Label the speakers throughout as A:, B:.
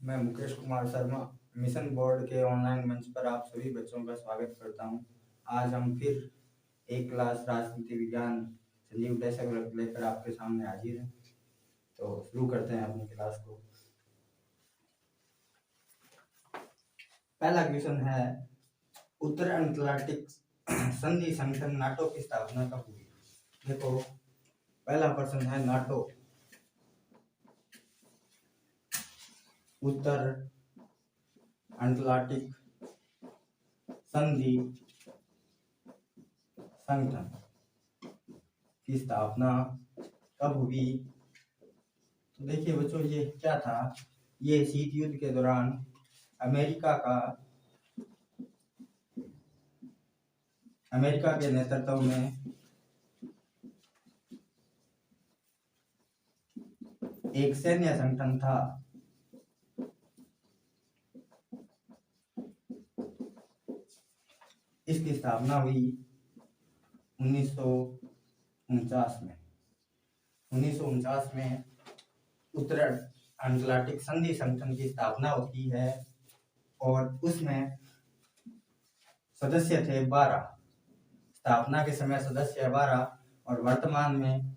A: मैं Mukesh Kumar Sharma mission board के online मंच पर आप सभी बच्चों का स्वागत करता हूं। आज हम फिर एक क्लास राजनीति विज्ञान संजीव डेस्क लेकर आपके सामने हाजिर हैं। तो शुरू करते हैं अपनी क्लास को। पहला क्वेश्चन है, उत्तर अटलांटिक संधि संगठन नाटो की स्थापना कब हुई? देखो, पहला प्रश्न है नाटो। उत्तर अटलांटिक संधि संगठन की स्थापना कब हुई? तो देखिए बच्चों, ये क्या था, ये शीत युद्ध के दौरान अमेरिका के नेतृत्व में एक सैन्य संगठन था। इसकी स्थापना हुई 1949 में। 1949 में उत्तर अटलांटिक संधि संगठन की स्थापना होती है और उसमें सदस्य थे 12। स्थापना के समय सदस्य 12 और वर्तमान में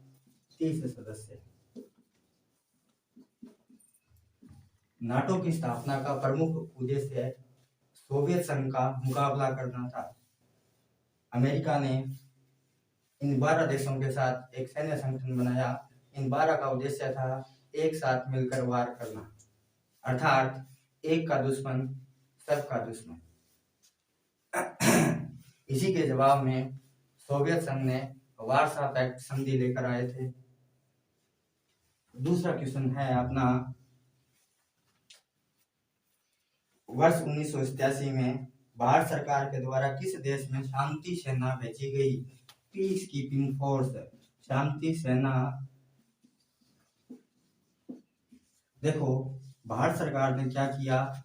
A: 30 सदस्य। नाटो की स्थापना का प्रमुख उद्देश्य सोवियत संघ का मुकाबला करना था। अमेरिका ने इन 12 देशों के साथ एक सैन्य संगठन बनाया। इन 12 का उद्देश्य था एक साथ मिलकर वार करना, अर्थात एक का दुश्मन सबका दुश्मन। इसी के जवाब में सोवियत संघ ने वार्सा पैक्ट संधि लेकर आए थे। दूसरा क्वेश्चन है अपना, वर्ष 1987 में भारत सरकार के द्वारा किस देश में शांति सेना भेजी गई? पीस कीपिंग फोर्स, शांति सेना। देखो, भारत सरकार ने क्या किया,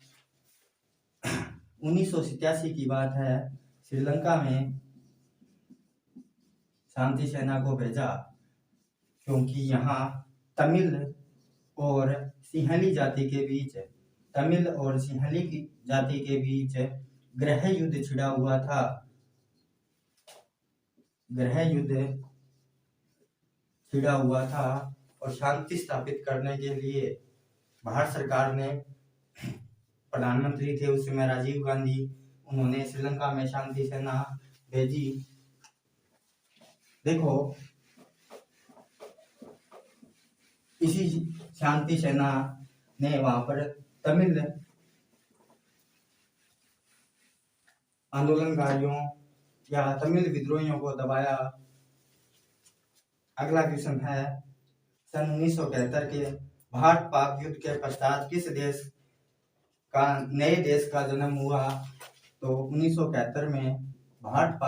A: 1987 की बात है, श्रीलंका में शांति सेना को भेजा क्योंकि यहाँ तमिल और सिंहली जाति के बीच गृह युद्ध छिड़ा हुआ था। और शांति स्थापित करने के लिए भारत सरकार ने, प्रधानमंत्री थे उस समय राजीव गांधी, उन्होंने श्रीलंका में शांति सेना भेजी। देखो, इसी शांति सेना ने वहां पर तमिल आंदोलनकारियों या तमिल विद्रोहियों को दबाया। अगला क्वेश्चन है, सन 1971 के भारत पाक युद्ध के पश्चात किस नए देश का जन्म हुआ? तो 1971 में भारत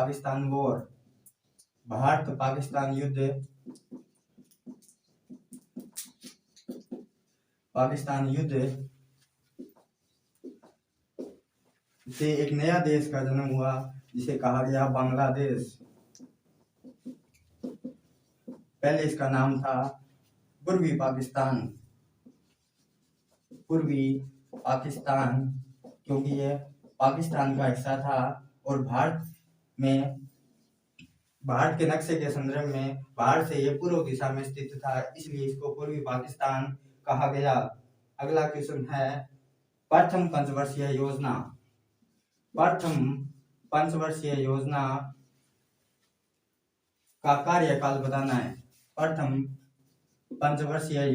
A: पाकिस्तान युद्ध से एक नया देश का जन्म हुआ जिसे कहा गया बांग्लादेश। पहले इसका नाम था पूर्वी पाकिस्तान, क्योंकि यह पाकिस्तान का हिस्सा था और भारत के नक्शे के संदर्भ में भारत से यह पूर्व दिशा में स्थित था, इसलिए इसको पूर्वी पाकिस्तान कहा गया। अगला क्वेश्चन है, प्रथम पंचवर्षीय योजना का कार्यकाल बताना है। प्रथम पंचवर्षीय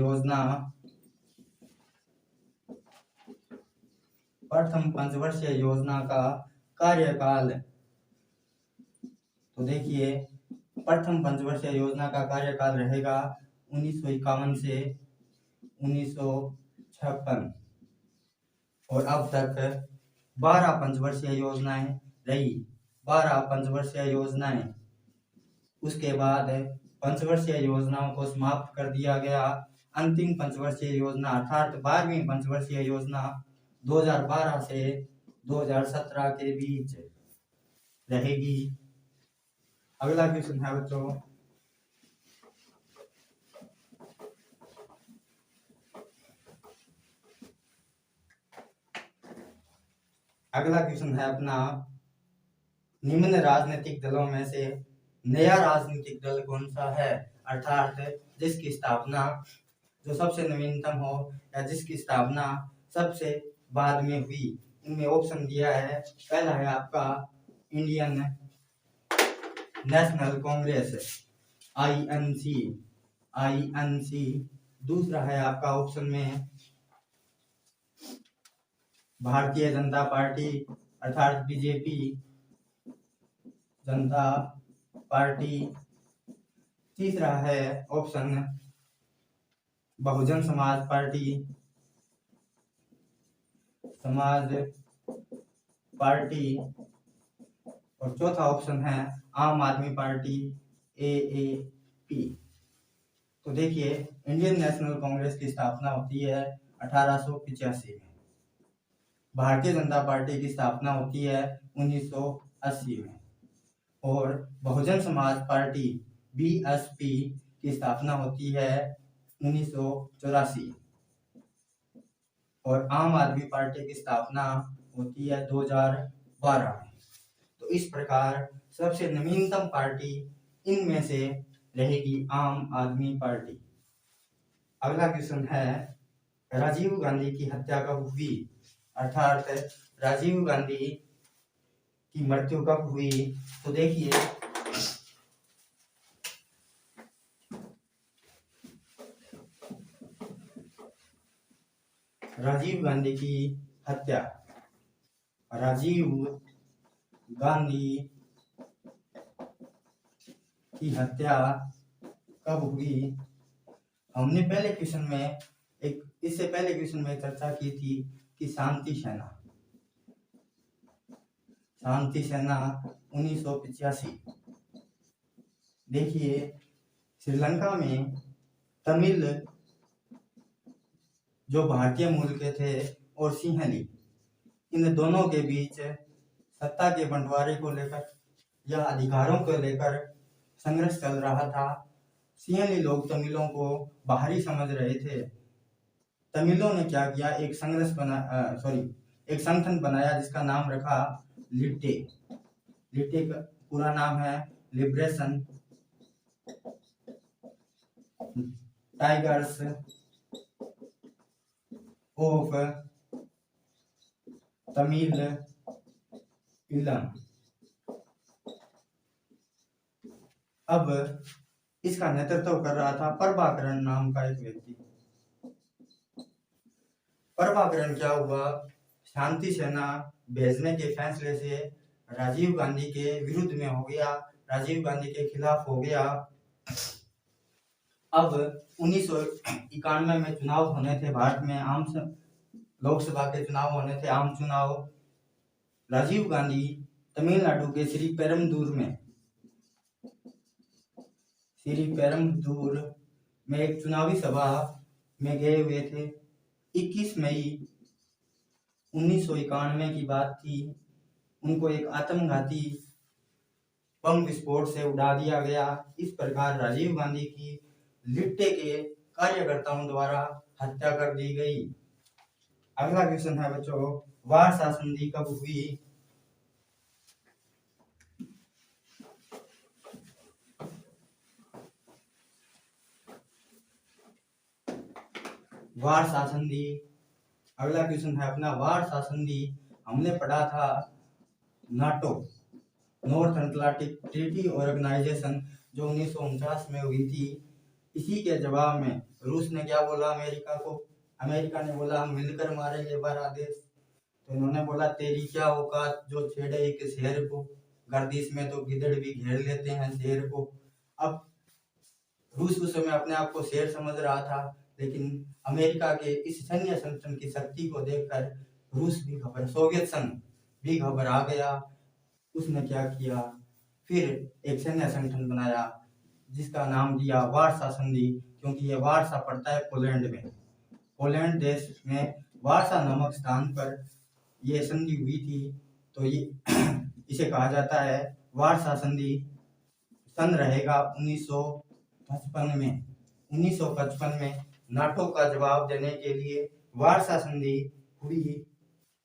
A: योजना का कार्यकाल। तो देखिए, प्रथम पंचवर्षीय योजना का कार्यकाल रहेगा 1951 से 1956 और अब तक 12 पंचवर्षीय योजनाएं। उसके बाद पंचवर्षीय योजनाओं को समाप्त कर दिया गया। अंतिम पंचवर्षीय योजना अर्थात 12वीं पंचवर्षीय योजना 2012 से 2017 के बीच रहेगी। अगला क्वेश्चन है बच्चों, अगला क्वेश्चन है अपना, निम्न राजनीतिक दलों में से नया राजनीतिक दल कौन सा है, अर्थात जिसकी स्थापना जो सबसे नवीनतम हो या जिसकी स्थापना सबसे बाद में हुई। इनमें ऑप्शन दिया है, पहला है आपका इंडियन नेशनल कांग्रेस आईएनसी। दूसरा है आपका ऑप्शन में भारतीय जनता पार्टी अर्थात बीजेपी जनता पार्टी। तीसरा है ऑप्शन बहुजन समाज पार्टी और चौथा ऑप्शन है आम आदमी पार्टी एएपी। तो देखिए, इंडियन नेशनल कांग्रेस की स्थापना होती है 1885 में, भारतीय जनता पार्टी की स्थापना होती है 1980 में और बहुजन समाज पार्टी बीएसपी की स्थापना होती है 1984 और आम आदमी पार्टी की स्थापना होती है 2012 में। तो इस प्रकार सबसे नवीनतम पार्टी इनमें से रहेगी आम आदमी पार्टी। अगला क्वेश्चन है, राजीव गांधी की हत्या कब हुई, अर्थात राजीव गांधी की मृत्यु कब हुई। तो देखिए, राजीव गांधी की हत्या कब हुई। हमने पहले क्वेश्चन में इससे पहले क्वेश्चन में चर्चा की थी कि शांति सेना 1985। देखिए, श्रीलंका में तमिल जो भारतीय मूल के थे और सिंहली, इन दोनों के बीच सत्ता के बंटवारे को लेकर या अधिकारों को लेकर संघर्ष चल रहा था। सिंहली लोग तमिलों को बाहरी समझ रहे थे। तमिलों ने क्या किया, एक संगठन बनाया जिसका नाम रखा लिट्टे का पूरा नाम है लिबरेशन टाइगर्स ऑफ तमिल इलम। अब इसका नेतृत्व कर रहा था प्रभाकरण नाम का एक व्यक्ति। प्रभाकरण क्या हुआ, शांति सेना भेजने के फैसले से राजीव गांधी के विरुद्ध में हो गया, राजीव गांधी के खिलाफ हो गया। अब 1991 में चुनाव होने थे भारत में, लोकसभा के चुनाव होने थे, आम चुनाव। राजीव गांधी तमिलनाडु के श्री पेरुम्बदूर में एक चुनावी सभा में गए हुए थे। 21 मई 1991 की बात थी। उनको एक आत्मघाती बम विस्फोट से उड़ा दिया गया। इस प्रकार राजीव गांधी की लिट्टे के कार्यकर्ताओं द्वारा हत्या कर दी गई। अगला क्वेश्चन है बच्चों, वारसा संधि कब हुई। वारसा संधि, अगला क्वेश्चन है अपना, वारसा संधि हमने पढ़ा था NATO North Atlantic Treaty Organization जो 1949 में हुई थी। इसी के जवाब में रूस ने क्या बोला अमेरिका को, अमेरिका ने बोला हम मिलकर मारेंगे 12 देश। तो इन्होंने बोला तेरी क्या औकात जो छेड़े एक शेर को, गर्दिश में तो गिदड़ भी घेर लेते हैं शेर को। अब रूस उस समय अपने आप को शेर समझ रहा था, लेकिन अमेरिका के इस सैन्य संगठन की शक्ति को देखकर रूस भी सोवियत संघ भी घबरा गया। उसने क्या किया, फिर एक सैन्य संगठन बनाया जिसका नाम दिया वारसा संधि, क्योंकि ये वारसा पड़ता है पोलैंड में। पोलैंड देश में वारसा नामक स्थान पर यह संधि हुई थी। तो ये इसे कहा जाता है वारसा संधि। सन रहेगा 1955 में। 1955 में नाटो का जवाब देने के लिए वारसा संधि हुई।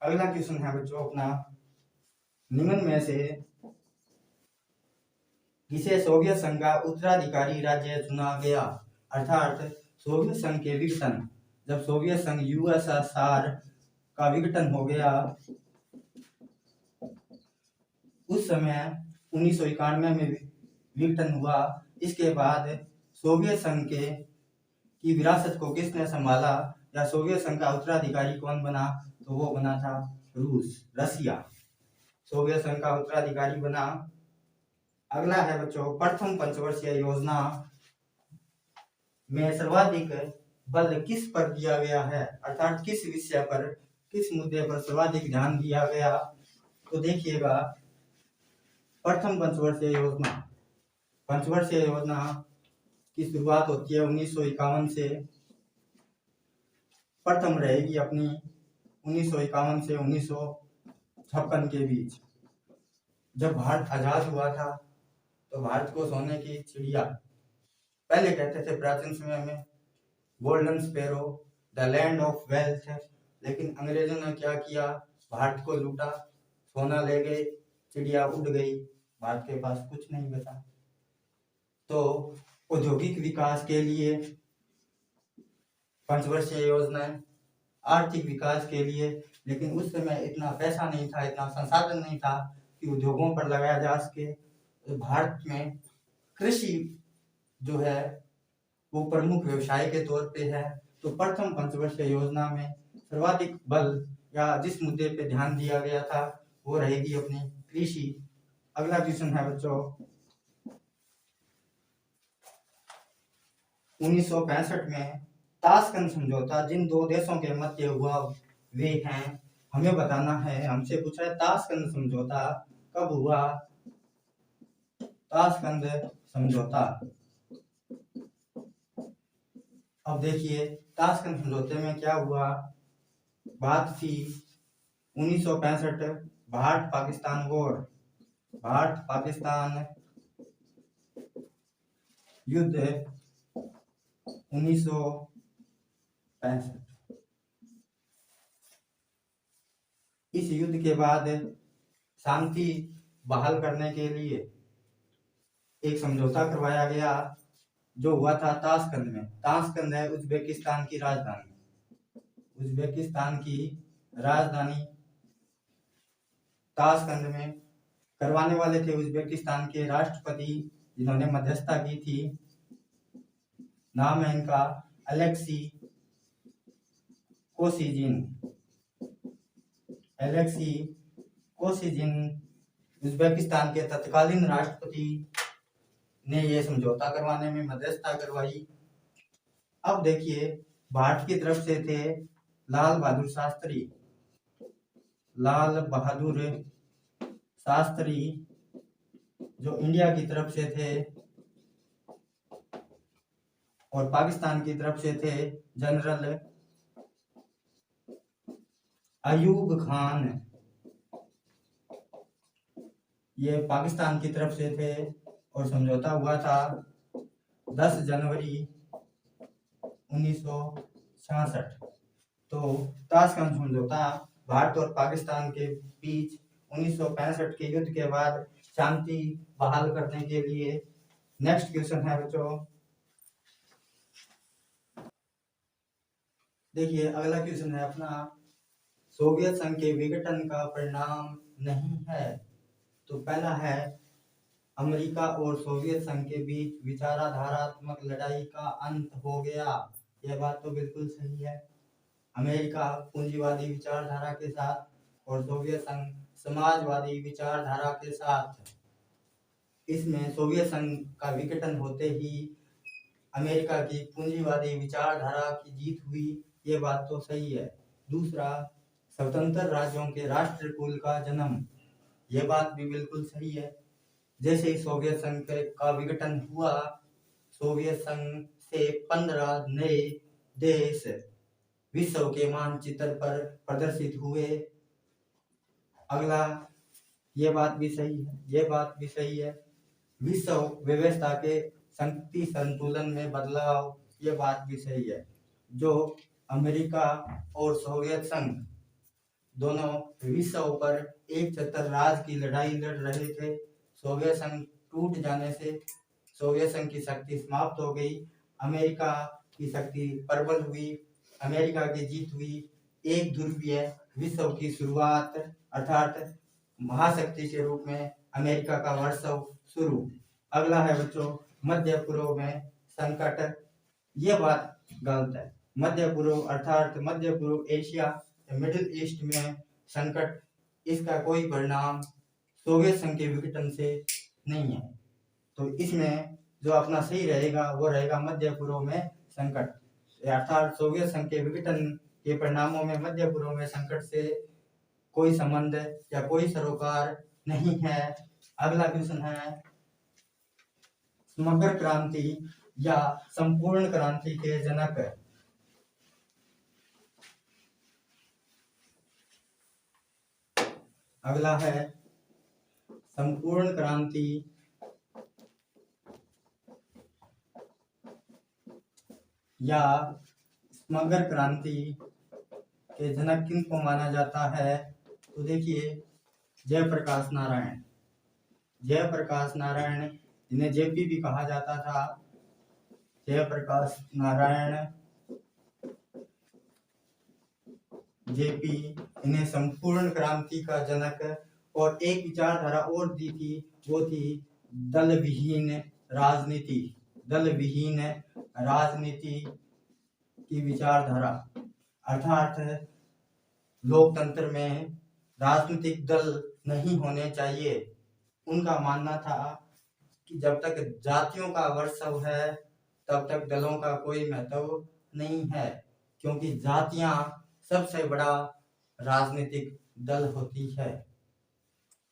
A: अगला क्वेश्चन है बच्चों अपना, निम्न में से किसे सोवियत संघ का उत्तराधिकारी राज्य चुना गया? अर्थात सोवियत संघ के विघटन, जब सोवियत संघ यूएसएसआर का विघटन हो गया उस समय 1991 में विघटन हुआ। इसके बाद सोवियत संघ के की विरासत को किसने संभाला या सोवियत संघ का उत्तराधिकारी कौन बना? तो वो बना था रसिया सोवियत संघ का उत्तराधिकारी बना। अगला है बच्चों, प्रथम पंचवर्षीय योजना में सर्वाधिक बल किस पर दिया गया है? अर्थात किस विषय पर, किस मुद्दे पर सर्वाधिक ध्यान दिया गया? तो देखिएगा, प्रथम पंचवर्षीय योजना की शुरुआत होती है 1951 से। प्रथम रहेगी अपनी 1951 से 1956 के बीच। जब भारत आजाद हुआ था तो भारत को सोने की चिड़िया पहले कहते थे प्राचीन समय में, golden sparrow, the land of wealth. लेकिन अंग्रेजों ने क्या किया? भारत को लूटा, सोना ले गए, चिड़िया उड़ गई, भारत के पास कुछ नहीं बचा। तो औद्योगिक विकास के लिए पंचवर्षीय योजनाएं, आर्थिक विकास के लिए, लेकिन उस समय इतना पैसा नहीं था, इतना संसाधन नहीं था कि उद्योगों पर लगाया जा सके। तो भारत में कृषि जो है वो प्रमुख व्यवसाय के तौर पे है। तो प्रथम पंचवर्षीय योजना में सर्वाधिक बल या जिस मुद्दे पे ध्यान दिया गया था वो रहेगी अपनी कृषि। अगला क्वेश्चन है बच्चों, 1965 में ताशकंद समझौता जिन दो देशों के मध्य हुआ वे हैं, हमें बताना है। हमसे पूछा है ताशकंद समझौता कब हुआ? ताशकंद समझौता, अब देखिए ताशकंद समझौते में क्या हुआ। बात थी 1965 भारत पाकिस्तान वॉर, भारत पाकिस्तान युद्ध 1965। इस युद्ध के बाद शांति बहाल करने के लिए एक समझौता करवाया गया जो हुआ था ताशकंद में। ताशकंद है उज्बेकिस्तान की राजधानी, उज्बेकिस्तान की राजधानी ताशकंद में। करवाने वाले थे उज्बेकिस्तान के राष्ट्रपति जिन्होंने मध्यस्थता की थी, नाम है इनका Alexei Kosygin. Alexei Kosygin Uzbekistan के तत्कालीन राष्ट्रपति ने यह समझौता करवाने में मध्यस्थता करवाई। अब देखिए भारत की तरफ से थे लाल बहादुर शास्त्री, लाल बहादुर शास्त्री जो इंडिया की तरफ से थे, और पाकिस्तान की तरफ से थे जनरल अयूब खान, ये पाकिस्तान की तरफ से थे। और समझौता हुआ था 10 जनवरी 1966। तो ताशकंद समझौता भारत और पाकिस्तान के बीच 1965 के युद्ध के बाद शांति बहाल करने के लिए। नेक्स्ट क्वेश्चन है बच्चों, देखिए अगला क्वेश्चन है अपना, सोवियत संघ के विघटन का परिणाम नहीं है। तो पहला है अमेरिका और सोवियत संघ के बीच विचारधारात्मक लड़ाई का अंत हो गया। यह बात तो बिल्कुल सही है। अमेरिका पूंजीवादी विचारधारा के साथ और सोवियत संघ समाजवादी विचारधारा के साथ। इसमें सोवियत संघ का विघटन होते ही अमेरिका की पूंजीवादी विचारधारा की जीत हुई, ये बात तो सही है। दूसरा, स्वतंत्र राज्यों के राष्ट्रकुल का जन्म, ये बात भी बिल्कुल सही है। जैसे ही सोवियत संघ का विघटन हुआ, सोवियत संघ से 15 नए देश विश्व के मानचित्र पर प्रदर्शित हुए। अगला, ये बात भी सही है, ये बात भी सही है। विश्व व्यवस्था के शक्ति संतुलन में बदलाव, ये बात भी सही है। जो अमेरिका और सोवियत संघ दोनों विश्व पर एक छत्र राज की लड़ाई लड़ रहे थे। सोवियत संघ टूट जाने से सोवियत संघ की शक्ति समाप्त हो गई, अमेरिका की शक्ति प्रबल हुई, अमेरिका की जीत हुई। एक ध्रुवीय विश्व की शुरुआत अर्थात महाशक्ति के रूप में अमेरिका का वर्षव शुरू। अगला है बच्चों मध्य पूर्व में संकट। ये बात गलत है। मध्य पूर्व अर्थात मध्य पूर्व एशिया, मिडिल ईस्ट में संकट, इसका कोई परिणाम सोवियत संघ के विघटन से नहीं है। तो इसमें जो अपना सही रहेगा वो रहेगा मध्य पूर्व में संकट, अर्थात सोवियत संघ के विघटन के परिणामों में मध्य पूर्व में संकट से कोई संबंध या कोई सरोकार नहीं है। अगला क्वेश्चन है समग्र क्रांति या संपूर्ण क्रांति के जनक। अगला है संपूर्ण क्रांति या समग्र क्रांति के जनक किनको माना जाता है? तो देखिए जयप्रकाश नारायण। जयप्रकाश नारायण जिन्हें जेपी भी कहा जाता था, जयप्रकाश नारायण जेपी, इन्हें संपूर्ण क्रांति का जनक। और एक विचारधारा और दी थी, वो थी दल विहीन राजनीति। दल विहीन राजनीति की विचारधारा, अर्थात लोकतंत्र में राजनीतिक दल नहीं होने चाहिए। उनका मानना था कि जब तक जातियों का वर्षव है तब तक दलों का कोई महत्व नहीं है, क्योंकि जातियां सबसे बड़ा राजनीतिक दल होती है।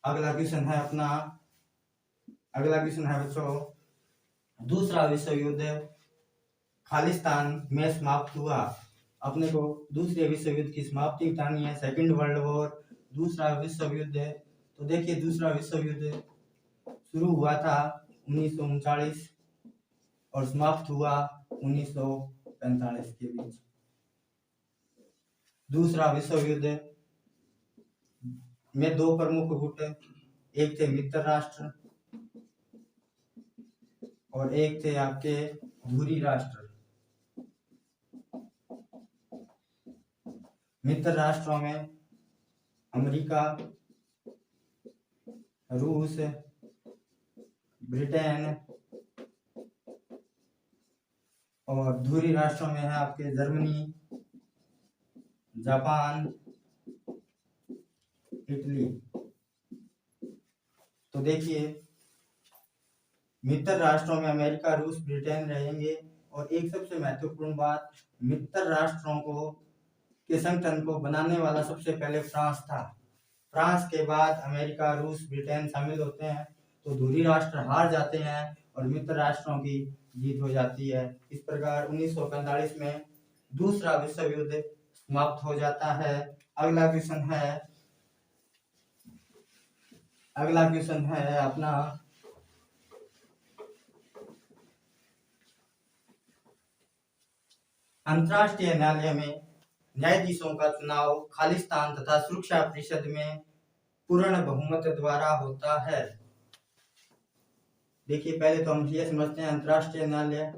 A: अगला क्वेश्चन है बच्चों दूसरा विश्व युद्ध खालिस्तान में समाप्त हुआ। अपने को दूसरे विश्व युद्ध की समाप्ति बतानी है, सेकंड वर्ल्ड वॉर, दूसरा विश्व युद्ध। तो देखिए दूसरा विश्व युद्ध शुरू हुआ था 1939 और समाप्त हुआ 1945 के बीच। दूसरा विश्व युद्ध में दो प्रमुख गुट, एक थे मित्र राष्ट्र और एक थे आपके धुरी राष्ट्र। मित्र राष्ट्रों में अमेरिका, रूस, ब्रिटेन, और धुरी राष्ट्रों में है आपके जर्मनी, जापान, इटली। तो देखिए मित्र राष्ट्रों में अमेरिका, रूस, ब्रिटेन रहेंगे। और एक सबसे महत्वपूर्ण बात, मित्र राष्ट्रों को के संगठन को बनाने वाला सबसे पहले फ्रांस था। फ्रांस के बाद अमेरिका, रूस, ब्रिटेन शामिल होते हैं। तो धुरी राष्ट्र हार जाते हैं और मित्र राष्ट्रों की जीत हो जाती है। इस प्रकार 1945 में दूसरा विश्व युद्ध समाप्त हो जाता है। अगला क्वेश्चन है अपना अंतर्राष्ट्रीय न्यायालय में न्यायाधीशों का चुनाव खालिस्तान तथा सुरक्षा परिषद में पूर्ण बहुमत द्वारा होता है। देखिए पहले तो हम ये समझते हैं अंतर्राष्ट्रीय न्यायालय।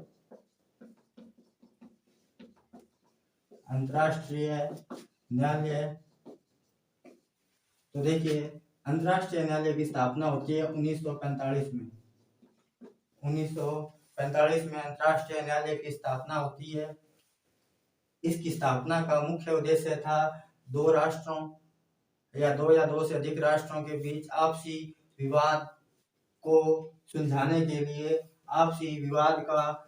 A: तो देखिए अंतर्राष्ट्रीय न्यायालय की स्थापना होती है 1945 में। 1945 में अंतर्राष्ट्रीय न्यायालय की स्थापना होती है। इसकी स्थापना का मुख्य उद्देश्य था दो राष्ट्रों या दो से अधिक राष्ट्रों के बीच आपसी विवाद को सुलझाने के लिए, आपसी विवाद का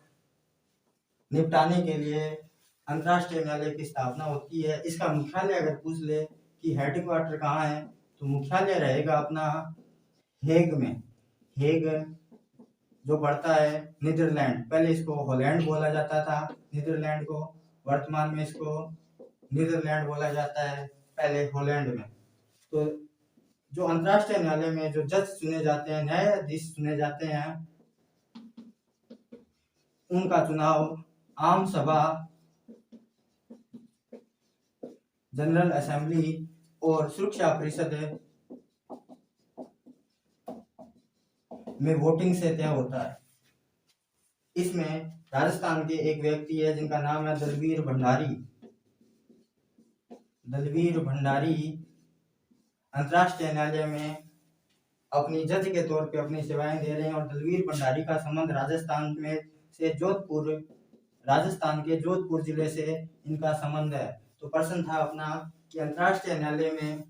A: निपटाने के लिए अंतर्राष्ट्रीय न्यायालय की स्थापना होती है। इसका मुख्यालय अगर पूछ ले कि हेडक्वार्टर कहाँ है, तो मुख्यालय रहेगा अपना हेग में। हेग जो पड़ता है नीदरलैंड, पहले इसको हॉलैंड बोला जाता था नीदरलैंड को, वर्तमान में इसको नीदरलैंड बोला जाता है, पहले हॉलैंड में। तो जो अंतर्राष्ट्रीय न्यायालय में जो जज चुने जाते हैं, न्यायाधीश चुने जाते हैं, उनका चुनाव आम सभा जनरल असेंबली और सुरक्षा परिषद में वोटिंग से तय होता है। इसमें राजस्थान के एक व्यक्ति है जिनका नाम है दलवीर भंडारी। दलवीर भंडारी अंतर्राष्ट्रीय न्यायालय में अपनी जज के तौर पे अपनी सेवाएं दे रहे हैं और दलवीर भंडारी का संबंध राजस्थान में से जोधपुर, राजस्थान के जोधपुर जिले से इनका संबंध है। तो प्रश्न था अपना कि अंतर्राष्ट्रीय न्यायालय में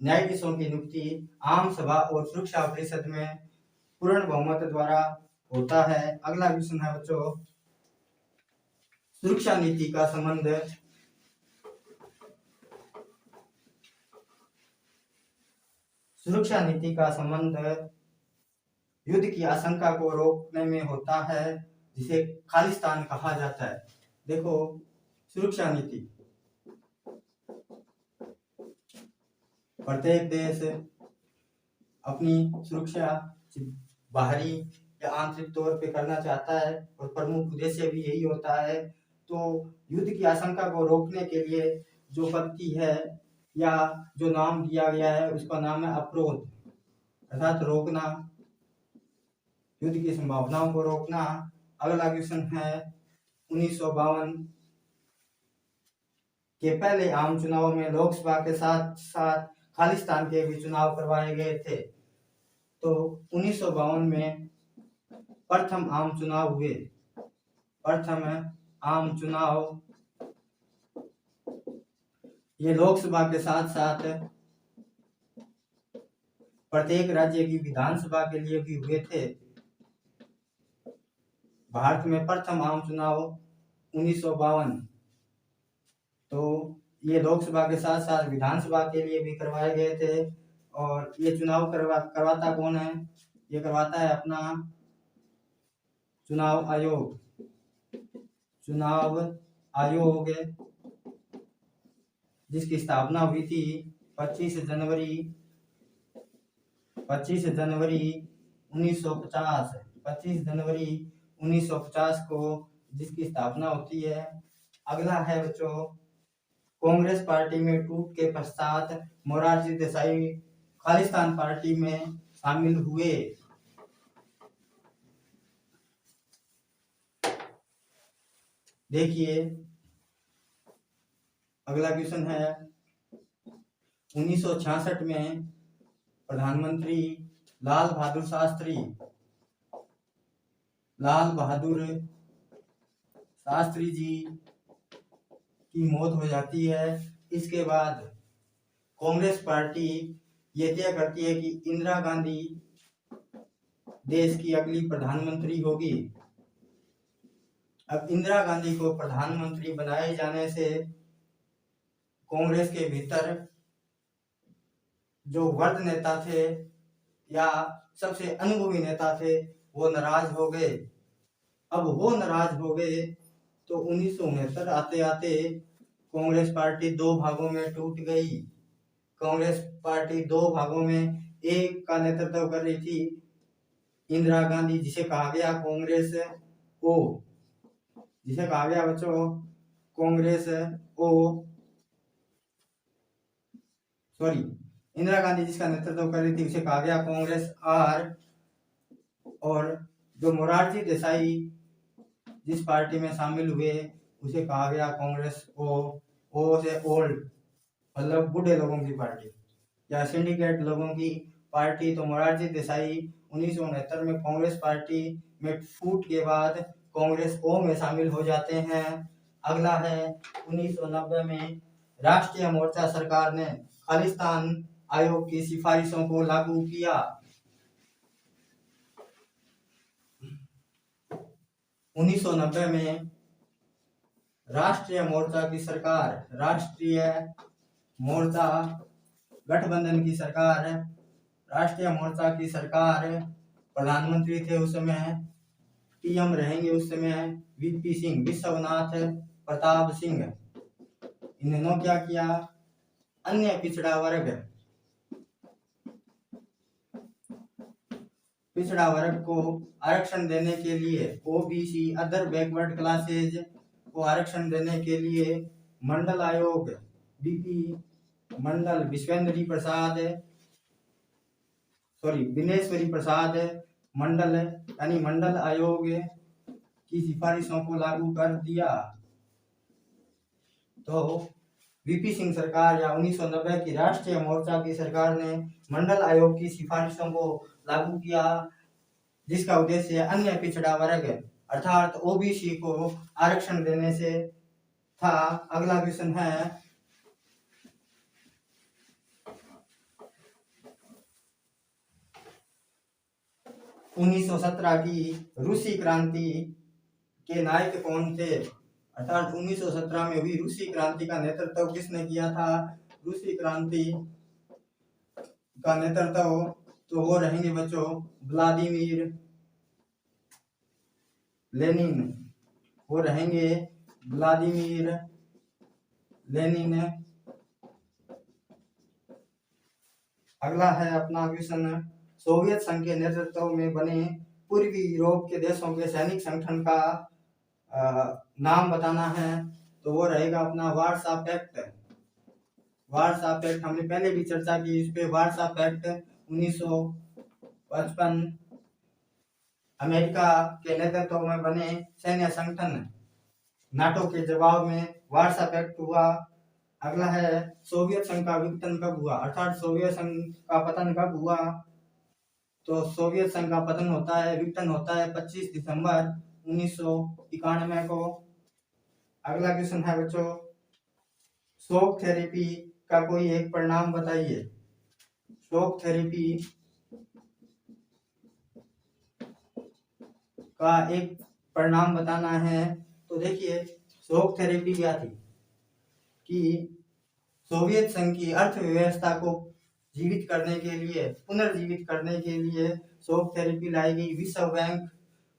A: न्यायाधीशों की नियुक्ति आम सभा और सुरक्षा परिषद में पूर्ण बहुमत द्वारा होता है। अगला क्वेश्चन है बच्चों, सुरक्षा नीति का संबंध सुरक्षा नीति का संबंध युद्ध की आशंका को रोकने में होता है, जिसे खालिस्तान कहा जाता है। देखो, सुरक्षा नीति प्रत्येक देश अपनी सुरक्षा बाहरी या आंतरिक तौर पे करना चाहता है और प्रमुख उद्देश्य भी यही होता है। तो युद्ध की आशंका को रोकने के लिए जो पद्धति है या जो नाम दिया गया है उसका नाम है अप्रोच, अर्थात रोकना, युद्ध की संभावनाओं को रोकना। अगला क्वेश्चन है 1952 के पहले आम चुनाव में लोकसभा के साथ साथ खालिस्तान के भी चुनाव करवाए गए थे। तो 1952 में प्रथम आम चुनाव हुए। प्रथम आम चुनाव ये लोकसभा के साथ साथ प्रत्येक राज्य की विधानसभा के लिए भी हुए थे। भारत में प्रथम आम चुनाव 1952, तो ये लोकसभा के साथ साथ विधानसभा के लिए भी करवाए गए थे। और ये चुनाव करवाता कौन है? ये करवाता है अपना चुनाव आयोग। चुनाव आयोग जिसकी स्थापना हुई थी 25 जनवरी 1950। 25 जनवरी 1950 को जिसकी स्थापना होती है। अगला है बच्चों, कांग्रेस पार्टी में टूट के पश्चात मोरारजी देसाई खालिस्तान पार्टी में शामिल हुए। देखिए, अगला क्वेश्चन है 1966 में प्रधानमंत्री लाल बहादुर शास्त्री जी की मौत हो जाती है। इसके बाद कांग्रेस पार्टी ये तय करती है कि इंदिरा गांधी देश की अगली प्रधानमंत्री होगी। अब इंदिरा गांधी को प्रधानमंत्री बनाए जाने से कांग्रेस के भीतर जो वृद्ध नेता थे या सबसे अनुभवी नेता थे वो नाराज हो गए। अब वो नाराज हो गए तो 1969 आते आते कांग्रेस पार्टी दो भागों में टूट गई। कांग्रेस पार्टी दो भागों में, एक का नेतृत्व कर रही थी इंदिरा गांधी, जिसे कहा गया कांग्रेस ओ, जिसे कहा गया बच्चों कांग्रेस ओ, सॉरी, इंदिरा गांधी जिसका नेतृत्व कर रही थी उसे कहा गया कांग्रेस आर। और जो मोरारजी देसाई जिस पार्टी में शामिल हुए उसे कहा गया कांग्रेस ओ से ओल्ड, मतलब बूढ़े लोगों की पार्टी या सिंडिकेट लोगों की पार्टी। तो मोरारजी देसाई 1969 में कांग्रेस पार्टी में फूट के बाद कांग्रेस ओ में शामिल हो जाते हैं। अगला है 1990 में राष्ट्रीय मोर्चा सरकार ने खालिस्तान आयोग की सिफारिशों को लागू किया। 1990 में राष्ट्रीय मोर्चा गठबंधन की सरकार, राष्ट्रीय मोर्चा की सरकार, प्रधानमंत्री थे उस समय, पीएम रहेंगे उस समय वीपी सिंह, विश्वनाथ प्रताप सिंह। इन्होंने क्या किया? अन्य पिछड़ा वर्ग को आरक्षण देने के लिए, ओबीसी अदर बैकवर्ड क्लासेज को आरक्षण देने के लिए मंडल आयोग बीपी मंडल बिनेश्वरी प्रसाद मंडल यानी मंडल आयोग की सिफारिशों को लागू कर दिया। तो वीपी सिंह सरकार या 1990 की राष्ट्रीय मोर्चा की सरकार ने मंडल आयोग की सिफारिशों को लागू किया, जिसका उद्देश्य अन्य पिछड़ा वर्ग अर्थात ओबीसी को आरक्षण देने से था। अगला क्वेश्चन है 1917 की रूसी क्रांति के नायक कौन थे? अर्थात 1917 में हुई रूसी क्रांति का नेतृत्व किसने किया था? रूसी क्रांति का नेतृत्व तो वो रहेंगे बच्चों व्लादिमीर लेनिन। वो रहेंगे व्लादिमीर लेनिन। अगला है अपना क्वेश्चन, सोवियत संघ के नेतृत्व में बने पूर्वी यूरोप के देशों के सैनिक संगठन का नाम बताना है। तो वो रहेगा अपना वार्सा पैक्ट। वार्सा पैक्ट हमने पहले भी चर्चा की इस पे। वार्सा पैक्ट 1955 अमेरिका के नेतृत्व में बने सैन्य संगठन नाटो के जवाब में वार्सा पैक्ट हुआ। अगला है सोवियत संघ का विघटन कब हुआ? अर्थात सोवियत संघ का पतन कब हुआ? तो सोवियत संघ का पतन होता है, विघटन होता है 25 दिसंबर 1991 को। अगला क्वेश्चन है बच्चों, शॉक थेरेपी का कोई एक परिणाम बताइए। शॉक थेरेपी का एक परिणाम बताना है। तो देखिए शॉक थेरेपी क्या थी कि सोवियत संघ की अर्थव्यवस्था को जीवित करने के लिए, पुनर्जीवित करने के लिए शॉक थेरेपी लाई गई विश्व बैंक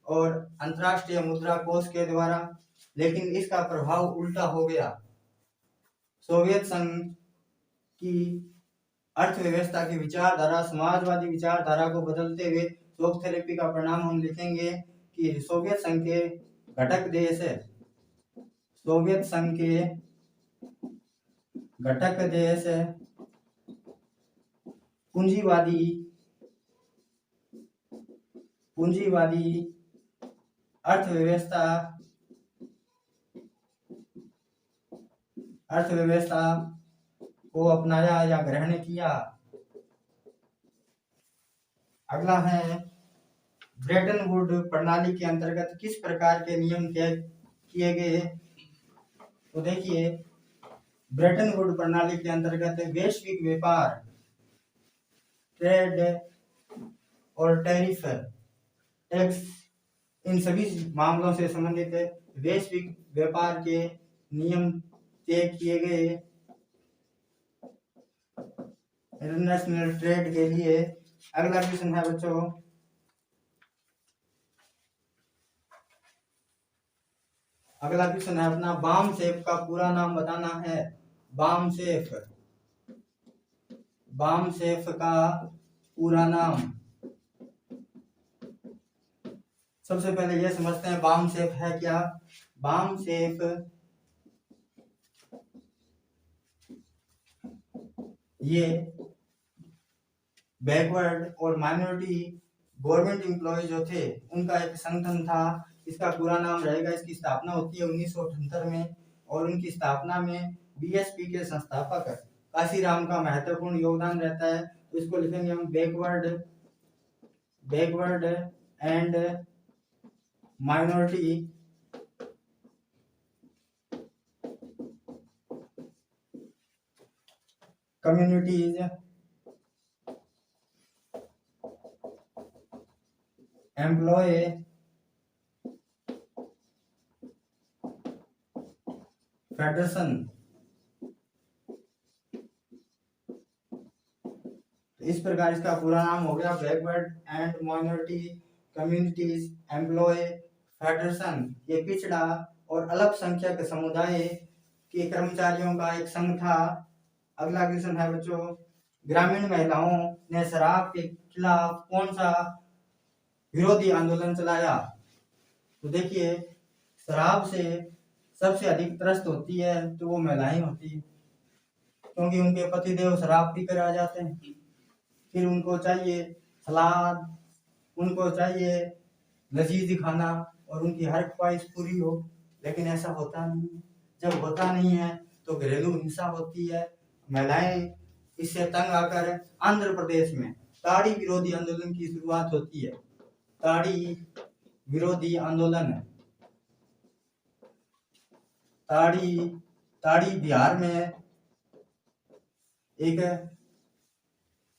A: और अंतर्राष्ट्रीय मुद्रा कोष के द्वारा। लेकिन इसका प्रभाव उल्टा हो गया। सोवियत संघ की अर्थव्यवस्था की विचारधारा समाजवादी विचारधारा को बदलते हुए शॉक थेरेपी का परिणाम हम लिखेंगे कि सोवियत संघ के घटक देश, सोवियत संघ के घटक देश पूंजीवादी अर्थव्यवस्था को अपनाया या ग्रहण किया। अगला है ब्रेटन वुड प्रणाली के अंतर्गत किस प्रकार के नियम तय किए गए? तो देखिए ब्रेटन वुड प्रणाली के अंतर्गत वैश्विक व्यापार, ट्रेड और टैरिफ टैक्स, इन सभी मामलों से संबंधित वैश्विक व्यापार के नियम तय किए गए इंटरनेशनल ट्रेड के लिए। अगला क्वेश्चन है बच्चों, अगला क्वेश्चन है अपना बामसेफ का पूरा नाम बताना है। बामसेफ का पूरा नाम। सबसे पहले यह समझते हैं बामसेफ है क्या। बामसेफ ये बैकवर्ड और माइनॉरिटी गवर्नमेंट एम्प्लॉय जो थे उनका एक संगठन था। इसका पूरा नाम रहेगा, इसकी स्थापना होती है 1978 में और उनकी स्थापना में बीएसपी के संस्थापक काशीराम का महत्वपूर्ण योगदान रहता है। तो इसको लिखेंगे हम backward and minority communities employ federation. इस प्रकार इसका पूरा नाम हो गया backward and minority communities employ federation. ये पिछड़ा और अल्पसंख्यक समुदाय के कर्मचारियों का एक संघ था। अगला क्वेश्चन है बच्चों, ग्रामीण महिलाओं ने शराब के खिलाफ कौन सा विरोधी आंदोलन चलाया? तो देखिए शराब से सबसे अधिक त्रस्त होती है तो वो महिलाएं होती, क्योंकि उनके पतिदेव शराब पीकर आ जाते हैं। फिर उनको चाहिए सलाद, उनको चाहिए लजीज खाना और उनकी हर ख्वाहिश पूरी हो, लेकिन ऐसा होता नहीं है। जब होता नहीं है तो घरेलू हिंसा होती है। महिलाएं इससे तंग आकर आंध्र प्रदेश में ताड़ी विरोधी आंदोलन की शुरुआत होती है। ताड़ी विरोधी आंदोलन, ताड़ी बिहार में एक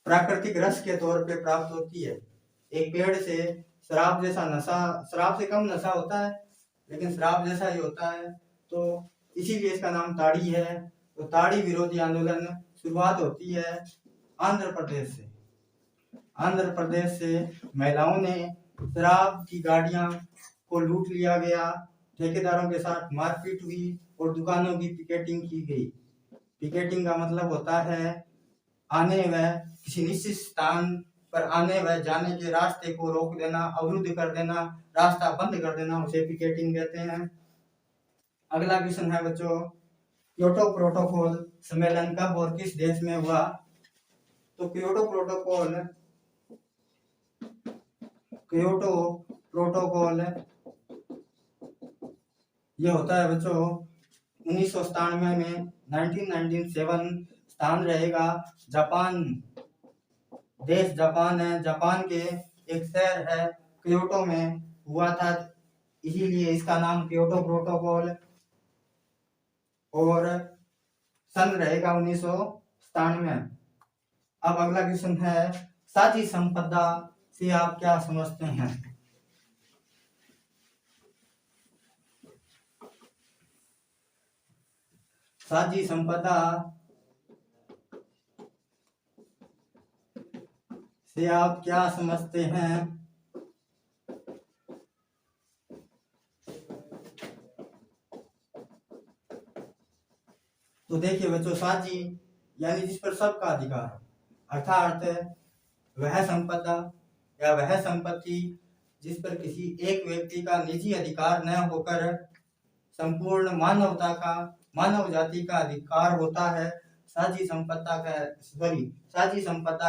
A: प्राकृतिक रस के तौर पे प्राप्त होती है। एक पेड़ से शराब जैसा नशा, शराब से कम नशा होता है लेकिन शराब जैसा ही होता है, तो इसीलिए इसका नाम ताड़ी है। तो ताड़ी विरोधी आंदोलन शुरुआत होती है आंध्र प्रदेश से। आंध्र प्रदेश से महिलाओं ने शराब की गाड़ियां को लूट लिया गया, ठेकेदारों के साथ मारपीट हुई और दुकानों की पिकेटिंग की गई। पिकेटिंग का मतलब होता है आने व किसी निश्चित स्थान पर आने व जाने के रास्ते को रोक देना, अवरुद्ध कर देना, रास्ता बंद कर देना, उसे पिकेटिंग कहते हैं। अगला क्वेश्चन है बच्चों, क्योटो प्रोटोकॉल सम्मेलन कब और किस देश में हुआ? तो क्योटो प्रोटोकॉल ये होता है बच्चों 1997 में, 1997। स्थान रहेगा जापान, देश जापान है। जापान के एक शहर है क्योटो में हुआ था, इसीलिए इसका नाम क्योटो प्रोटोकॉल। और सन रहेगा 1997। अब अगला क्वेश्चन है, साझी संपदा से आप क्या समझते हैं? साझी संपदा से आप क्या समझते हैं? तो देखिए बच्चों, साझी यानी जिस पर सबका अधिकार, अर्थात वह संपदा या वह संपत्ति जिस पर किसी एक व्यक्ति का निजी अधिकार न होकर संपूर्ण मानव जाति का अधिकार होता है, साझी संपदा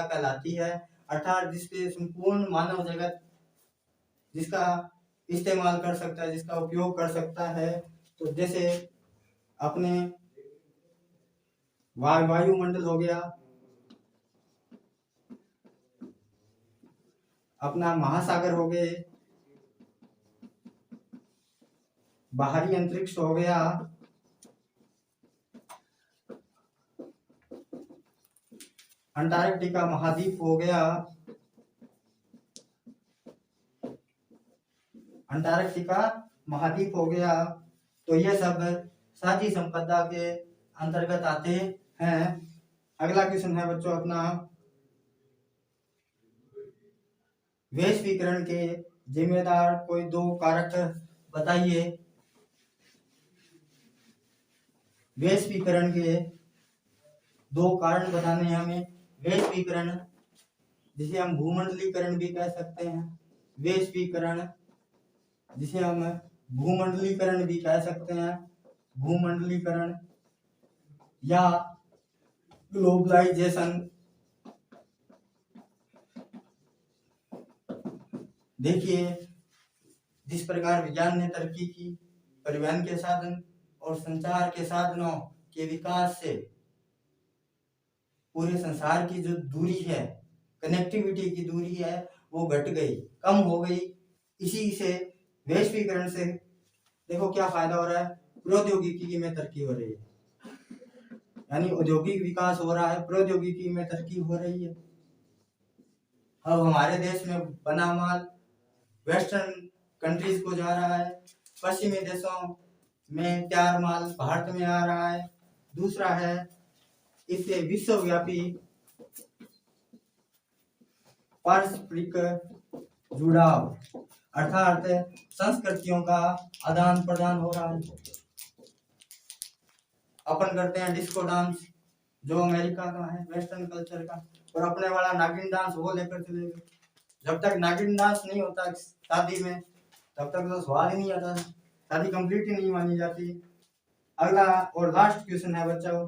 A: कहलाती है। अर्थात जिसपे संपूर्ण मानव जगत जिसका इस्तेमाल कर सकता है, जिसका उपयोग कर सकता है। तो जैसे अपने वायुमंडल हो गया, अपना महासागर हो गए, बाहरी अंतरिक्ष हो गया, अंटार्कटिका महाद्वीप हो गया, अंटार्कटिका महाद्वीप हो गया। तो ये सब साझी संपदा के अंतर्गत आते हैं। अगला क्वेश्चन है बच्चों अपना, वैश्वीकरण के जिम्मेदार कोई दो कारक बताइए। वैश्वीकरण के दो कारण बताने हैं हमें। वैश्वीकरण जिसे हम भूमंडलीकरण भी कह सकते हैं, वैश्वीकरण जिसे हम भूमंडलीकरण भी कह सकते हैं, भूमंडलीकरण या ग्लोबलाइजेशन। देखिए, जिस प्रकार विज्ञान ने तरक्की की, परिवहन के साधन और संचार के साधनों के विकास से पूरे संसार की जो दूरी है, कनेक्टिविटी की दूरी है, वो घट गई, कम हो गई। इसी से वैश्वीकरण से देखो क्या फायदा हो रहा है, प्रौद्योगिकी में तरक्की हो रही है, यानी औद्योगिक विकास हो रहा है, प्रौद्योगिकी में तरक्की हो रही है। अब हमारे देश में बना माल वेस्टर्न कंट्रीज को जा रहा है, पश्चिमी देशों में तैयार माल भारत में आ रहा है। दूसरा है इससे विश्वव्यापी पारस्परिक जुड़ाव, अर्थात संस्कृतियों का आदान प्रदान हो रहा है। अपन करते हैं डिस्को डांस जो अमेरिका का है, वेस्टर्न कल्चर का, और अपने वाला नागिन डांस वो लेकर चले गए। जब तक नागिन डांस नहीं होता शादी में, तब तक तो स्वाद ही नहीं आता, शादी कंप्लीट ही नहीं मानी जाती। अगला और लास्ट क्वेश्चन है बच्चों,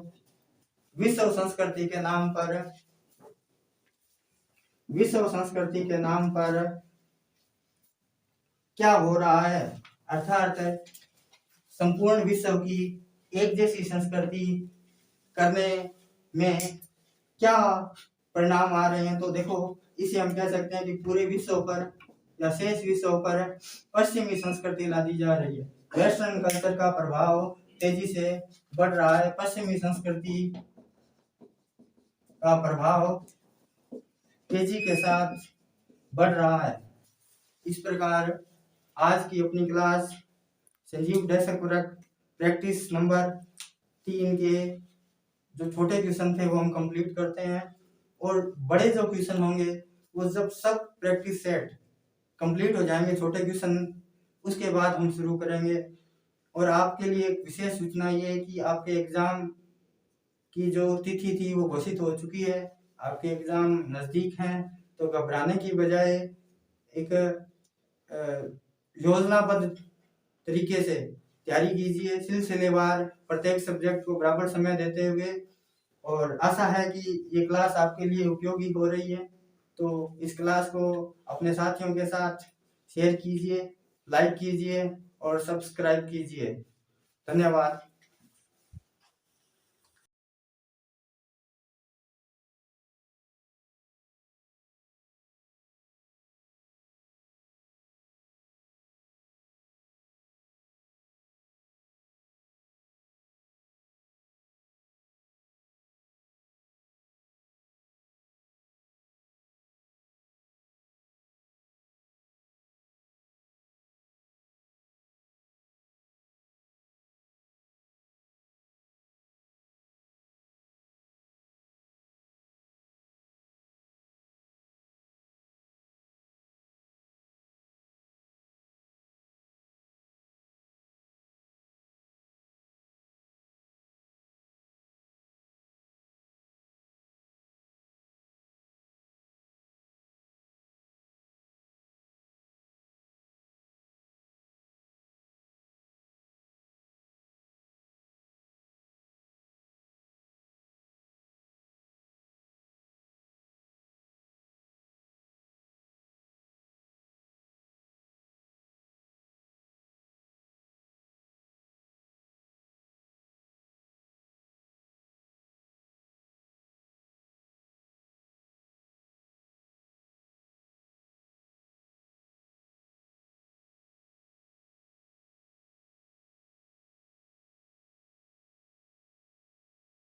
A: विश्व संस्कृति के नाम पर क्या हो रहा है, अर्थात संपूर्ण विश्व की एक जैसी संस्कृति करने में क्या परिणाम आ रहे हैं। तो देखो, इसे हम कह सकते हैं कि पूरे विश्व पर या शेष विश्व पर पश्चिमी संस्कृति ला दी जा रही है। वेस्टर्न कल्चर का प्रभाव तेजी से बढ़ रहा है, पश्चिमी संस्कृति का प्रभाव तेजी के साथ बढ़ रहा है। इस प्रकार आज की अपनी class Sanjeev desk practice number 3 के जो छोटे क्वेश्चन थे वो हम कंप्लीट करते हैं, और बड़े जो क्वेश्चन होंगे वो जब सब प्रैक्टिस सेट कंप्लीट हो जाएंगे, छोटे क्वेश्चन, उसके बाद हम शुरू करेंगे। और आपके लिए एक विशेष सूचना ये है कि आपके एग्जाम की जो तिथि थी वो घोषित हो चुकी है, आपके एग्जाम नज़दीक हैं। तो घबराने की बजाय एक योजनाबद्ध तरीके से तैयारी कीजिए, सिलसिलेवार प्रत्येक सब्जेक्ट को बराबर समय देते हुए। और आशा है कि ये क्लास आपके लिए उपयोगी हो रही है। तो इस क्लास को अपने साथियों के साथ शेयर कीजिए, लाइक कीजिए और सब्सक्राइब कीजिए। धन्यवाद।